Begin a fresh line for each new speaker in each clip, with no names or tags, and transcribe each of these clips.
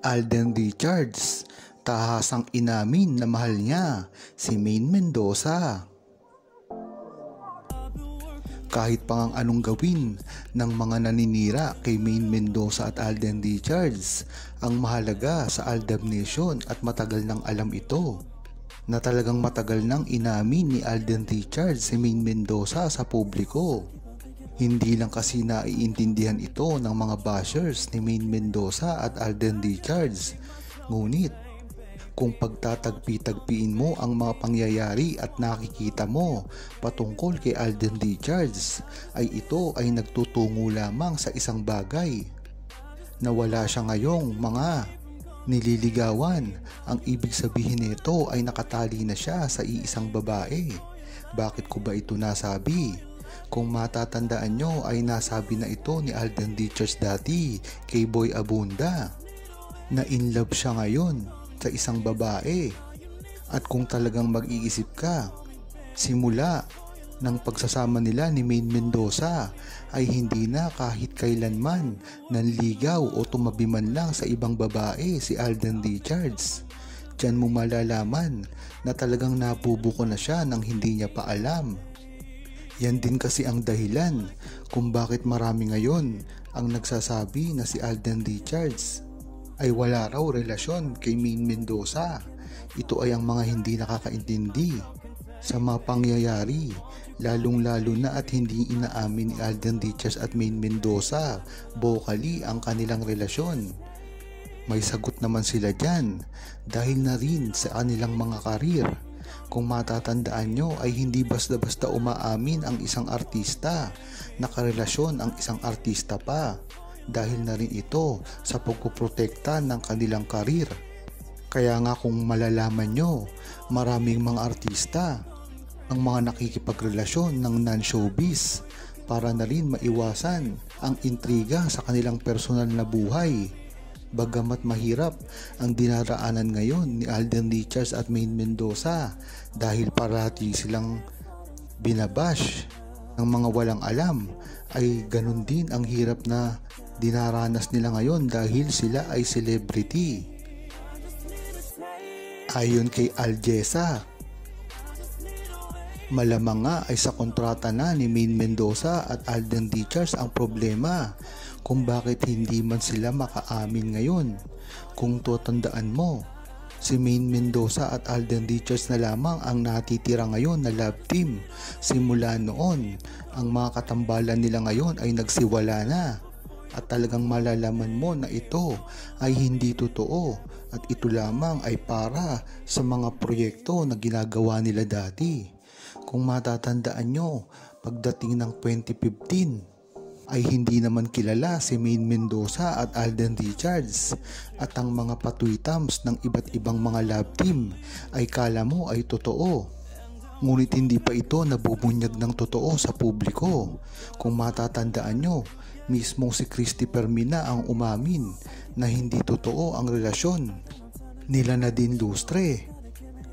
Alden Richards, tahasang inamin na mahal niya si Maine Mendoza. Kahit pa ang anong gawin ng mga naninira kay Maine Mendoza at Alden Richards, ang mahalaga sa Aldab Nation at matagal nang alam ito, na talagang matagal nang inamin ni Alden Richards si Maine Mendoza sa publiko. Hindi lang kasi naiintindihan ito ng mga bashers ni Maine Mendoza at Alden Richards, ngunit kung pagtatagpi-tagpiin mo ang mga pangyayari at nakikita mo patungkol kay Alden Richards, ay ito ay nagtutungo lamang sa isang bagay, na wala siya ngayong mga nililigawan. Ang ibig sabihin nito ay nakatali na siya sa iisang babae. Bakit ko ba ito nasabi? Kung matatandaan nyo ay nasabi na ito ni Alden Richards dati kay Boy Abunda na in love siya ngayon sa isang babae. At kung talagang mag-iisip ka, simula ng pagsasama nila ni Maine Mendoza ay hindi na kahit kailanman nanligaw o tumabi man lang sa ibang babae si Alden Richards. Diyan mo malalaman na talagang nabubuko na siya nang hindi niya pa alam. Yan din kasi ang dahilan kung bakit marami ngayon ang nagsasabi na si Alden Richards ay wala raw relasyon kay Maine Mendoza. Ito ay ang mga hindi nakakaintindi sa mga pangyayari, lalong-lalo na at hindi inaamin ni Alden Richards at Maine Mendoza vocally ang kanilang relasyon. May sagot naman sila dyan dahil na rin sa kanilang mga karir. Kung matatandaan nyo ay hindi basta-basta umaamin ang isang artista na karelasyon ang isang artista pa, dahil na rin ito sa pagpoprotekta ng kanilang karir. Kaya nga kung malalaman nyo, maraming mga artista ang mga nakikipagrelasyon ng non-showbiz para na rin maiwasan ang intriga sa kanilang personal na buhay. Bagamat mahirap ang dinaraanan ngayon ni Alden Richards at Maine Mendoza dahil parati silang binabash ng mga walang alam, ay ganun din ang hirap na dinaranas nila ngayon dahil sila ay celebrity. Ayon kay Aljesa, malamang nga ay sa kontrata na ni Maine Mendoza at Alden Richards ang problema kung bakit hindi man sila makaamin ngayon. Kung tutandaan mo, si Maine Mendoza at Alden Richards na lamang ang natitira ngayon na love team. Simula noon, ang mga katambalan nila ngayon ay nagsiwala na. At talagang malalaman mo na ito ay hindi totoo at ito lamang ay para sa mga proyekto na ginagawa nila dati. Kung matatandaan nyo, pagdating ng 2015 ay hindi naman kilala si Maine Mendoza at Alden Richards, at ang mga patwitams ng iba't ibang mga love team ay kala mo ay totoo. Ngunit hindi pa ito nabubunyag ng totoo sa publiko. Kung matatandaan nyo, mismong si Christy Permina ang umamin na hindi totoo ang relasyon nila Nadine Lustre.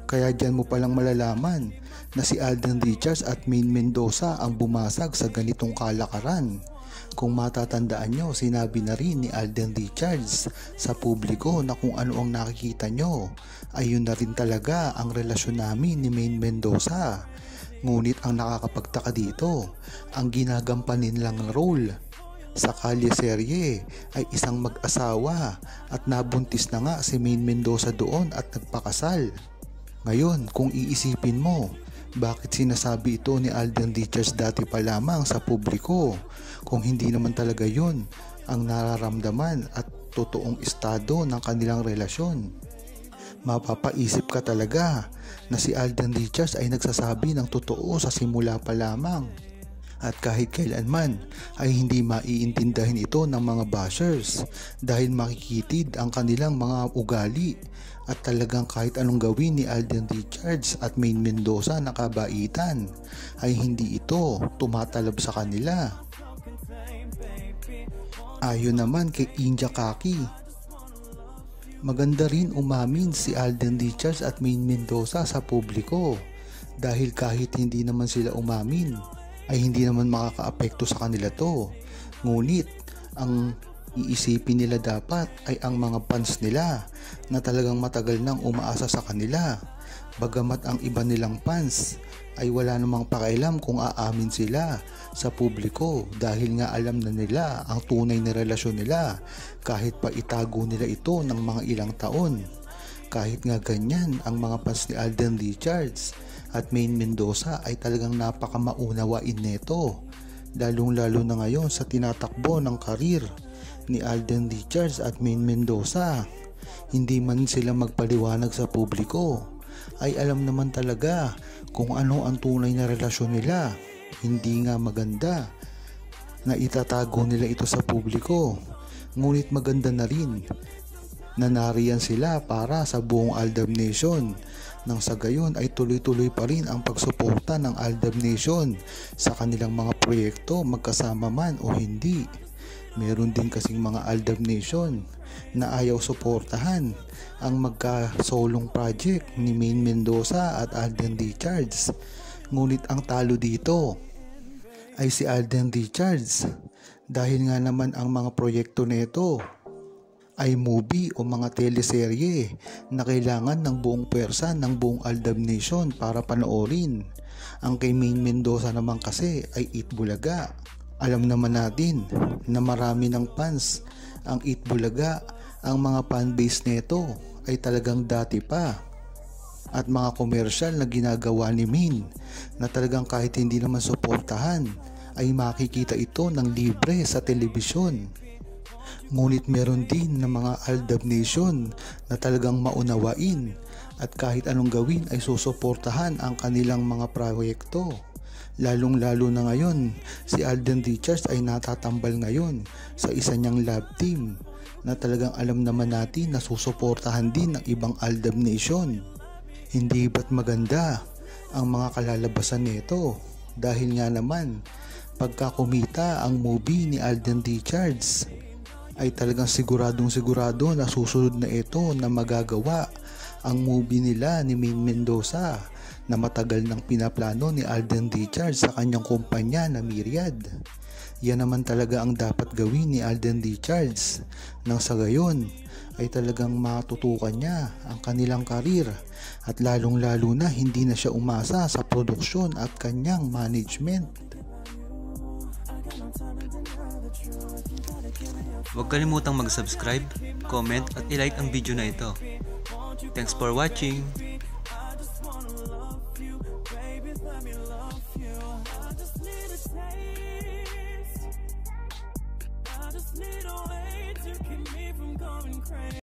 Kaya dyan mo palang malalaman na si Alden Richards at Maine Mendoza ang bumasag sa ganitong kalakaran. Kung matatandaan nyo, sinabi na rin ni Alden Richards sa publiko na kung ano ang nakikita nyo, ay yun na rin talaga ang relasyon namin ni Maine Mendoza. Ngunit ang nakakapagtaka dito, ang ginagampanin lang role sa Kalye serye ay isang mag-asawa at nabuntis na nga si Maine Mendoza doon at nagpakasal. Ngayon, kung iisipin mo, bakit sinasabi ito ni Alden Richards dati pa lamang sa publiko kung hindi naman talaga yun ang nararamdaman at totoong estado ng kanilang relasyon? Mapapaisip ka talaga na si Alden Richards ay nagsasabi ng totoo sa simula pa lamang. At kahit kailanman ay hindi maiintindihan ito ng mga bashers dahil makikitid ang kanilang mga ugali, at talagang kahit anong gawin ni Alden Richards at Maine Mendoza na kabaitan ay hindi ito tumatalab sa kanila. Ayon naman kay India Kaki, maganda rin umamin si Alden Richards at Maine Mendoza sa publiko dahil kahit hindi naman sila umamin ay hindi naman makakaapekto sa kanila to. Ngunit ang Iisipin nila dapat ay ang mga fans nila na talagang matagal nang umaasa sa kanila. Bagamat ang iba nilang fans ay wala namang pakialam kung aamin sila sa publiko dahil nga alam na nila ang tunay na relasyon nila kahit pa itago nila ito ng mga ilang taon. Kahit nga ganyan, ang mga fans ni Alden Richards at Maine Mendoza ay talagang napakamaunawain nito, lalong-lalo na ngayon sa tinatakbo ng karir ni Alden Richards at Maine Mendoza. Hindi man sila magpaliwanag sa publiko, ay alam naman talaga kung ano ang tunay na relasyon nila. Hindi nga maganda na itatago nila ito sa publiko, ngunit maganda na rin na nariyan sila para sa buong Aldab Nation, nang sa gayon ay tuloy-tuloy pa rin ang pagsuporta ng Aldab Nation sa kanilang mga proyekto, magkasama man o hindi. Meron din kasing mga Aldab Nation na ayaw suportahan ang magkasolong project ni Maine Mendoza at Alden Richards. Ngunit ang talo dito ay si Alden Richards dahil nga naman ang mga proyekto nito ay movie o mga teleserye na kailangan ng buong pwersa ng buong Aldab Nation para panoorin. Ang kay Maine Mendoza naman kasi ay Eat Bulaga. Alam naman natin na marami ng fans ang Eat Bulaga. Ang mga fanbase nito ay talagang dati pa, at mga komersyal na ginagawa ni Maine na talagang kahit hindi naman suportahan ay makikita ito ng libre sa telebisyon. Ngunit meron din ng mga Aldab Nation na talagang maunawain at kahit anong gawin ay susuportahan ang kanilang mga proyekto. Lalong-lalo na ngayon, si Alden Richards ay natatambal ngayon sa isa niyang love team na talagang alam naman natin na susuportahan din ng ibang Aldab Nation. Hindi ba't maganda ang mga kalalabasan nito? Dahil nga naman, pagka kumita ang movie ni Alden Richards, ay talagang siguradong-sigurado na susunod na ito na magagawa ang movie nila ni Maine Mendoza na matagal nang pinaplano ni Alden Richards sa kanyang kumpanya na Myriad. Yan naman talaga ang dapat gawin ni Alden Richards, nang sa gayon ay talagang matutukan niya ang kanilang karir at lalong-lalo na hindi na siya umasa sa produksyon at kanyang management.
Huwag kalimutang mag-subscribe, comment at i-like ang video na ito. Thanks for watching!